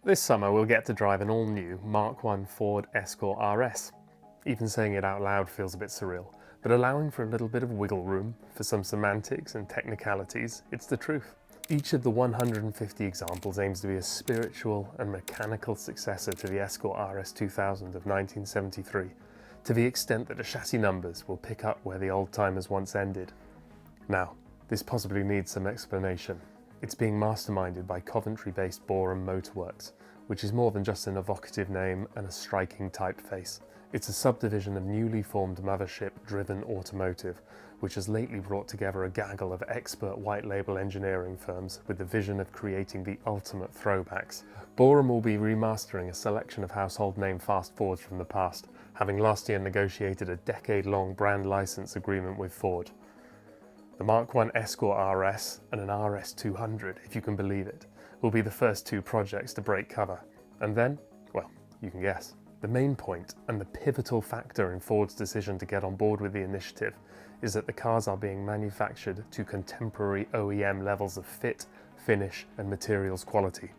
This summer we'll get to drive an all-new Mk1 Ford Escort RS. Even saying it out loud feels a bit surreal, but allowing for a little bit of wiggle room for some semantics and technicalities, it's the truth. Each of the 150 examples aims to be a spiritual and mechanical successor to the Escort RS 2000 of 1973, to the extent that the chassis numbers will pick up where the old-timers once ended. Now, this possibly needs some explanation. It's being masterminded by Coventry-based Borum Motorworks, which is more than just an evocative name and a striking typeface. It's a subdivision of newly formed mothership Driven Automotive, which has lately brought together a gaggle of expert white label engineering firms with the vision of creating the ultimate throwbacks. Borum will be remastering a selection of household name fast Fords from the past, having last year negotiated a decade-long brand license agreement with Ford. The Mk1 Escort RS and an RS 200, if you can believe it, will be the first two projects to break cover. And then, well, you can guess. The main point and the pivotal factor in Ford's decision to get on board with the initiative is that the cars are being manufactured to contemporary OEM levels of fit, finish and materials quality.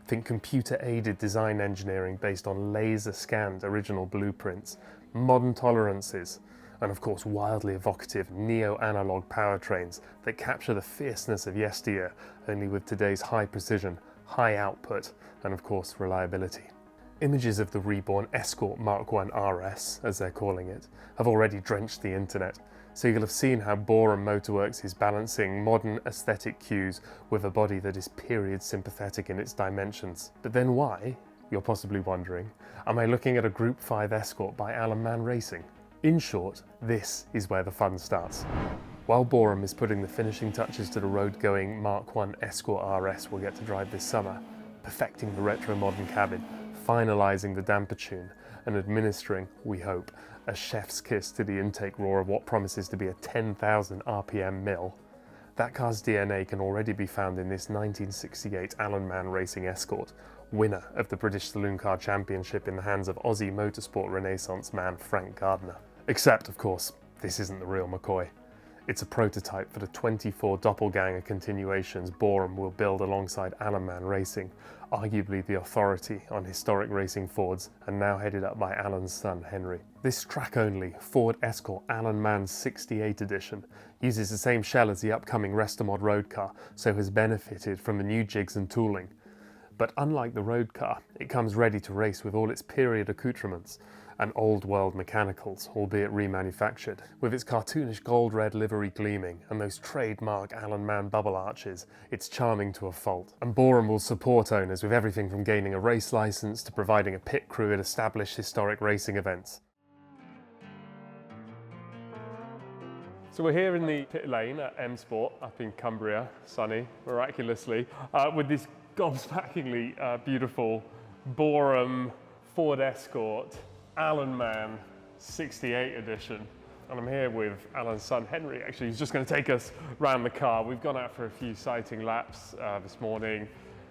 Think computer-aided design engineering based on laser-scanned original blueprints, modern tolerances, and of course wildly evocative neo-analog powertrains that capture the fierceness of yesteryear, only with today's high precision, high output, and of course reliability. Images of the reborn Escort Mk1 RS, as they're calling it, have already drenched the internet, so you'll have seen how Borum Motorworks is balancing modern aesthetic cues with a body that is period sympathetic in its dimensions. But then why, you're possibly wondering, am I looking at a Group 5 Escort by Alan Mann Racing? In short, this is where the fun starts. While Borum is putting the finishing touches to the road-going Mk1 Escort RS we'll get to drive this summer, perfecting the retro-modern cabin, finalising the damper tune, and administering, we hope, a chef's kiss to the intake roar of what promises to be a 10,000 RPM mill, that car's DNA can already be found in this 1968 Alan Mann Racing Escort, winner of the British Saloon Car Championship in the hands of Aussie motorsport renaissance man Frank Gardner. Except, of course, this isn't the real McCoy. It's a prototype for the 24 doppelganger continuations Borum will build alongside Alan Mann Racing, arguably the authority on historic racing Fords, and now headed up by Alan's son Henry. This track-only Ford Escort Alan Mann 68 edition uses the same shell as the upcoming Restomod road car, so has benefited from the new jigs and tooling. But unlike the road car, it comes ready to race with all its period accoutrements and old-world mechanicals, albeit remanufactured. With its cartoonish gold-red livery gleaming and those trademark Alan Mann bubble arches, it's charming to a fault. And Borum will support owners with everything from gaining a race license to providing a pit crew at established historic racing events. So we're here in the pit lane at M Sport up in Cumbria, sunny, miraculously, with this gobsmackingly beautiful Borum Ford Escort Alan Mann 68 edition. And I'm here with Alan's son Henry, actually, who's just going to take us around the car. We've gone out for a few sighting laps this morning,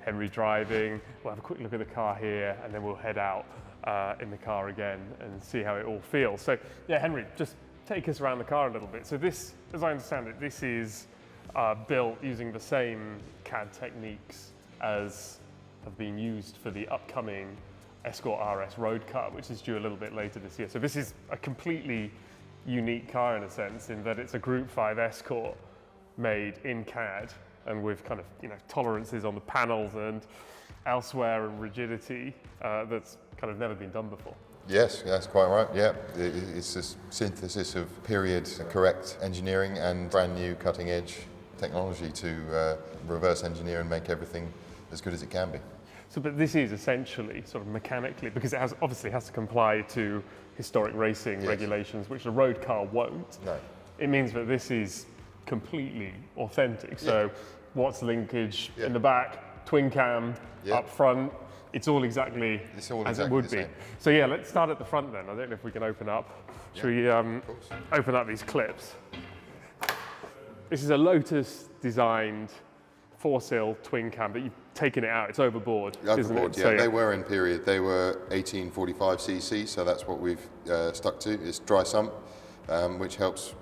Henry driving. We'll have a quick look at the car here and then we'll head out in the car again and see how it all feels. So yeah, Henry, just take us around the car a little bit. So this, as I understand it, this is built using the same CAD techniques as have been used for the upcoming Escort RS road car, which is due a little bit later this year. So this is a completely unique car in a sense, in that it's a Group 5 Escort made in CAD and with kind of, you know, tolerances on the panels and elsewhere and rigidity that's kind of never been done before. Yes, that's quite right, yeah. It's a synthesis of period correct engineering and brand new cutting edge technology to reverse engineer and make everything as good as it can be. So, but this is essentially sort of mechanically, because it obviously has to comply to historic racing regulations, which the road car won't. No. It means that this is completely authentic. So what's linkage in the back, twin cam up front, it's all exactly as it would be. So yeah, let's start at the front then. I don't know if we can open up. Should we open up these clips? This is a Lotus designed 4-sill twin cam, but you've taken it out. It's overboard, isn't it? Yeah, so, they were in period. They were 1845 cc, so that's what we've stuck to. It's dry sump, which helps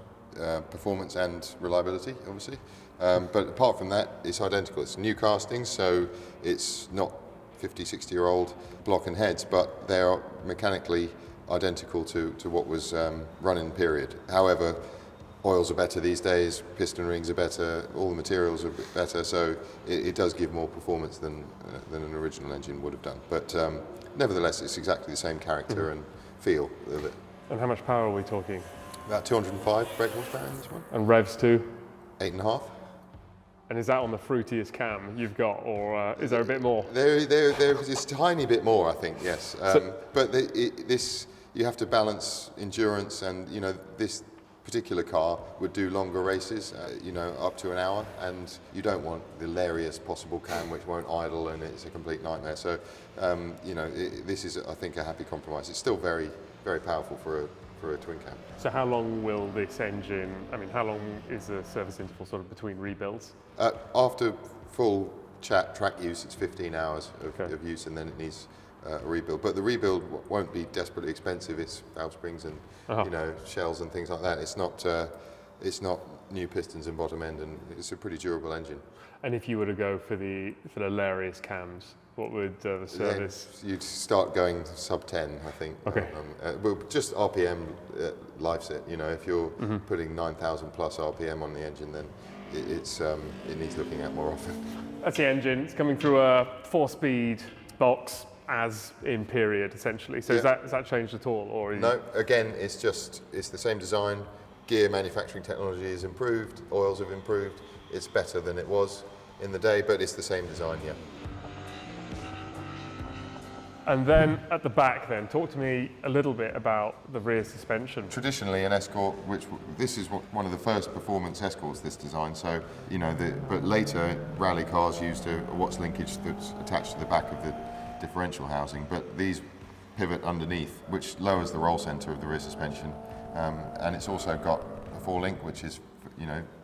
performance and reliability, obviously. But apart from that, it's identical. It's new casting, so it's not 50, 60-year-old block and heads, but they are mechanically identical to what was run in period. However, oils are better these days, piston rings are better, all the materials are better, so it does give more performance than an original engine would have done. But nevertheless, it's exactly the same character and feel of it. And how much power are we talking? About 205 brake horsepower in this one. And revs too? 8.5. And is that on the fruitiest cam you've got, or is there a bit more? There's a tiny bit more, I think, yes. But this, you have to balance endurance, and this particular car would do longer races, up to an hour, and you don't want the leariest possible cam which won't idle and it's a complete nightmare. So, this is, I think, a happy compromise. It's still very, very powerful for a twin cam. So how long will this engine, how long is the service interval sort of between rebuilds? After full track use, it's 15 hours of use, and then it needs a rebuild. But the rebuild won't be desperately expensive. It's valve springs and shells and things like that. It's not new pistons and bottom end, and it's a pretty durable engine. And if you were to go for the hilarious cams, what would the service? Then you'd start going sub 10, I think. Okay. Well, just RPM lifes it. If you're putting 9,000 plus RPM on the engine, then it needs looking at more often. That's the engine. It's coming through a 4-speed box, as in period, essentially. So has that changed at all, or? No. Again, it's the same design. Gear manufacturing technology is improved. Oils have improved. It's better than it was in the day, but it's the same design. Yeah. And then at the back, talk to me a little bit about the rear suspension. Traditionally, an Escort, this is one of the first performance Escorts, this design. So, but later rally cars used a Watts linkage that's attached to the back of the differential housing. But these pivot underneath, which lowers the roll centre of the rear suspension, and it's also got a 4-link, which is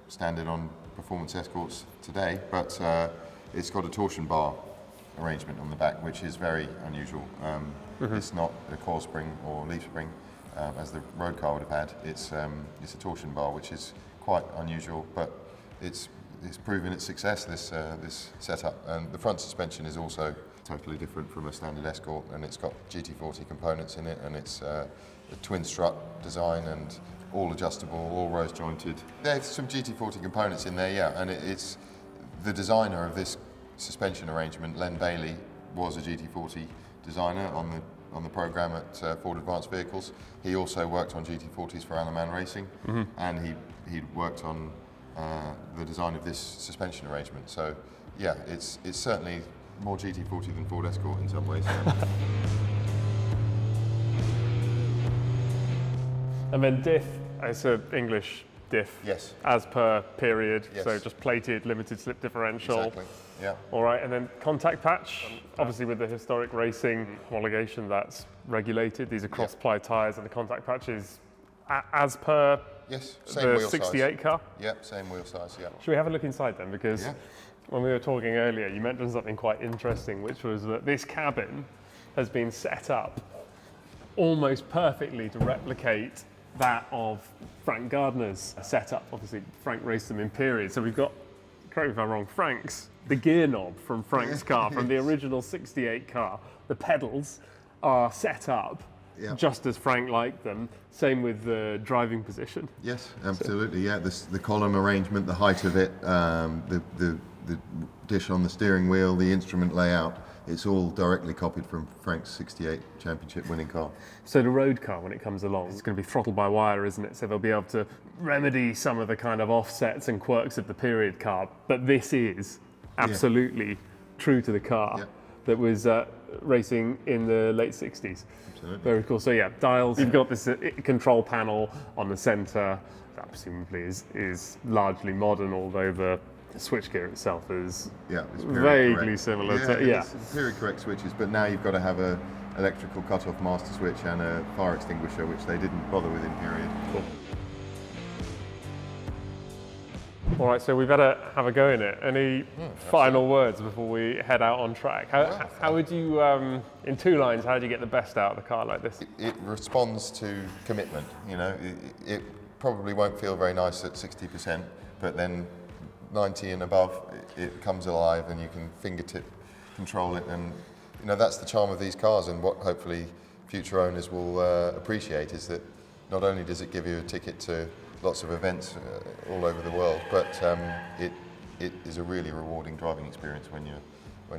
standard on performance Escorts today. But it's got a torsion bar arrangement on the back, which is very unusual. It's not a coil spring or leaf spring, as the road car would have had. It's a torsion bar, which is quite unusual, but it's proven its success, this setup. And the front suspension is also totally different from a standard Escort, and it's got GT40 components in it, and it's a twin strut design and all adjustable, all rose jointed. There's some GT40 components in there, and it's the designer of this suspension arrangement, Len Bailey, was a GT40 designer on the program at Ford Advanced Vehicles. He also worked on GT40s for Alan Mann Racing, and he worked on the design of this suspension arrangement. So yeah, it's certainly more GT40 than Ford Escort in some ways. And then diff, it's an English diff. Yes. As per period, yes. So just plated, limited slip differential. Exactly, yeah. All right, and then contact patch, obviously with the historic racing homologation, that's regulated. These are cross-ply tyres, and the contact patch is as per same wheel 68 size. car? Yep, same wheel size, yeah. Should we have a look inside then? Because when we were talking earlier, you mentioned something quite interesting, which was that this cabin has been set up almost perfectly to replicate that of Frank Gardner's setup. Obviously, Frank raced them in period. So we've got, correct me if I'm wrong, the gear knob from Frank's car, from the original 68 car. The pedals are set up just as Frank liked them. Same with the driving position. Yes, absolutely, the column arrangement, the height of it, the dish on the steering wheel, the instrument layout, it's all directly copied from Frank's 68 championship winning car. So the road car, when it comes along, it's going to be throttle by wire, isn't it? So they'll be able to remedy some of the kind of offsets and quirks of the period car. But this is absolutely true to the car that was racing in the late 60s. Absolutely. Very cool. So dials. You've got this control panel on the centre. That presumably is largely modern, although the switchgear itself is vaguely similar It's period correct switches, but now you've got to have a electrical cut-off master switch and a fire extinguisher, which they didn't bother with in period. Cool. All right, so we've had to have a go in it. Any final words before we head out on track? How would you, in 2 lines, how do you get the best out of a car like this? It responds to commitment. It probably won't feel very nice at 60%, but then 90 and above, it comes alive, and you can fingertip control it, and You know, that's the charm of these cars, and what hopefully future owners will appreciate is that not only does it give you a ticket to lots of events all over the world, but it is a really rewarding driving experience when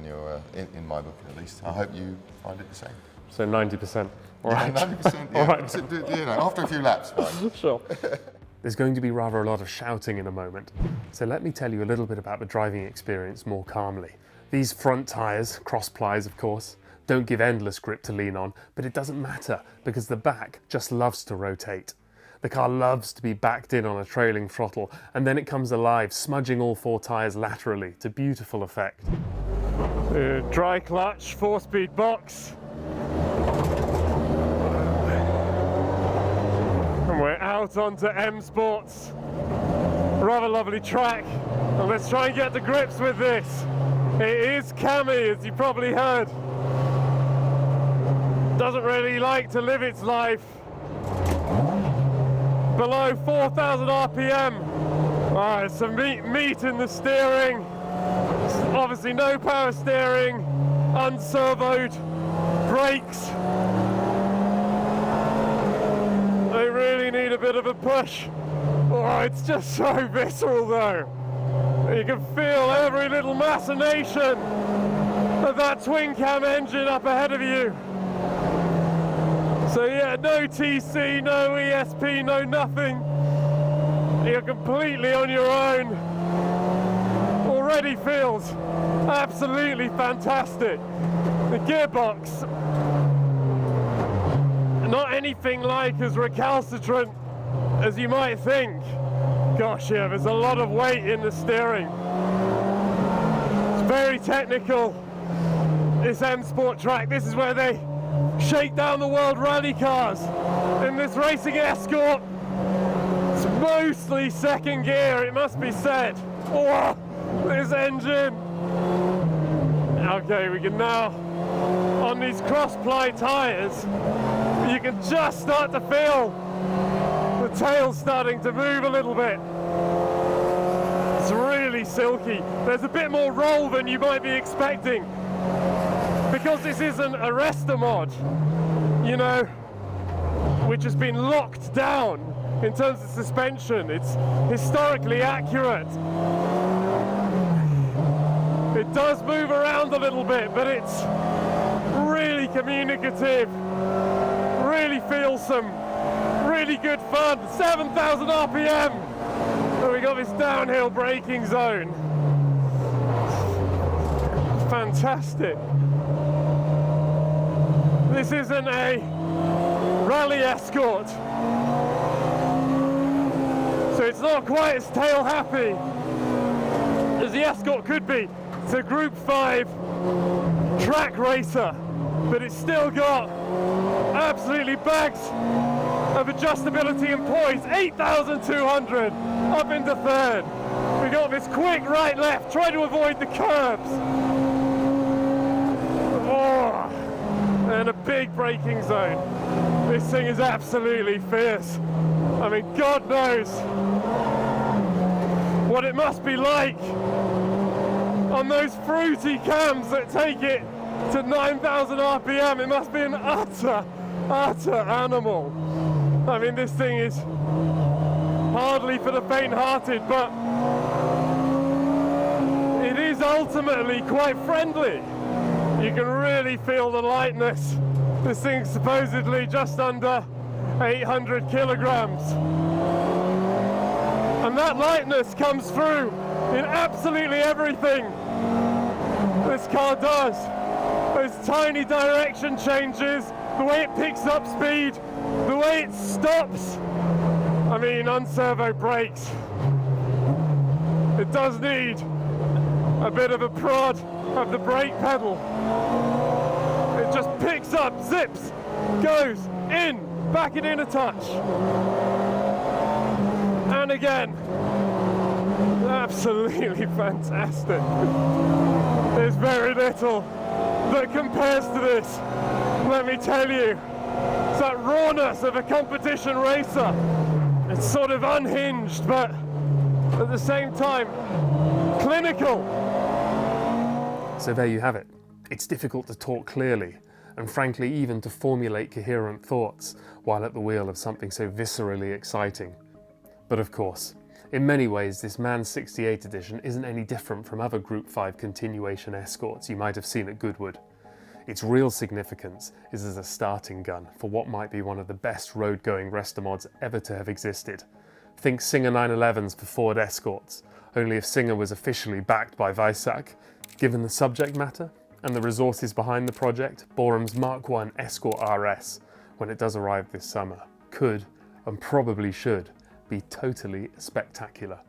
you're in my book, at least. I hope you find it the same. So 90%. All right. 90%. Yeah. All right. So, you know, after a few laps, fine. Sure. There's going to be rather a lot of shouting in a moment, so let me tell you a little bit about the driving experience more calmly. These front tyres, cross plies of course, don't give endless grip to lean on, but it doesn't matter because the back just loves to rotate. The car loves to be backed in on a trailing throttle, and then it comes alive, smudging all 4 tyres laterally to beautiful effect. Dry clutch, 4-speed box. And we're out onto M Sports. Rather lovely track. And let's try and get to grips with this. It is cammy, as you probably heard. Doesn't really like to live its life below 4,000 RPM. There's some meat in the steering. Obviously no power steering, unservoed brakes. They really need a bit of a push. Oh, it's just so visceral though. You can feel every little machination of that twin cam engine up ahead of you. So yeah, no TC, no ESP, no nothing. You're completely on your own. Already feels absolutely fantastic. The gearbox, not anything like as recalcitrant as you might think. Gosh, yeah, there's a lot of weight in the steering. It's very technical, this M Sport track. This is where they shake down the world rally cars. In this racing Escort, it's mostly second gear, it must be said. Oh, this engine. Okay, we can now, on these cross-ply tyres, you can just start to feel the tail starting to move a little bit. It's really silky. There's a bit more roll than you might be expecting, because this isn't a restomod, you know, which has been locked down in terms of suspension. It's historically accurate. It does move around a little bit, but it's really communicative, really feelsome, really good fun. 7,000 RPM, and we got this downhill braking zone. Fantastic. This isn't a rally Escort, so it's not quite as tail happy as the Escort could be. It's a Group 5 track racer, but it's still got absolutely bags of adjustability and poise. 8,200 up into third. We got this quick right left, try to avoid the curbs. Oh, and a big braking zone. This thing is absolutely fierce. I mean, God knows what it must be like on those fruity cams that take it to 9,000 RPM. It must be an utter animal. I mean, this thing is hardly for the faint-hearted, but it is ultimately quite friendly. You can really feel the lightness. This thing's supposedly just under 800 kilograms. And that lightness comes through in absolutely everything this car does. Those tiny direction changes, the way it picks up speed, the way it stops. I mean, unservo brakes. It does need a bit of a prod of the brake pedal. It just picks up, zips, goes in, back it in a touch. And again, absolutely fantastic. There's very little that compares to this, let me tell you. It's that rawness of a competition racer. It's sort of unhinged, but at the same time, clinical. So there you have it. It's difficult to talk clearly, and frankly even to formulate coherent thoughts while at the wheel of something so viscerally exciting. But of course, in many ways this Mann 68 edition isn't any different from other Group 5 continuation Escorts you might have seen at Goodwood. Its real significance is as a starting gun for what might be one of the best road-going restomods ever to have existed. Think Singer 911s for Ford Escorts, only if Singer was officially backed by Weissach. Given the subject matter and the resources behind the project, Borum's Mk1 Escort RS, when it does arrive this summer, could, and probably should, be totally spectacular.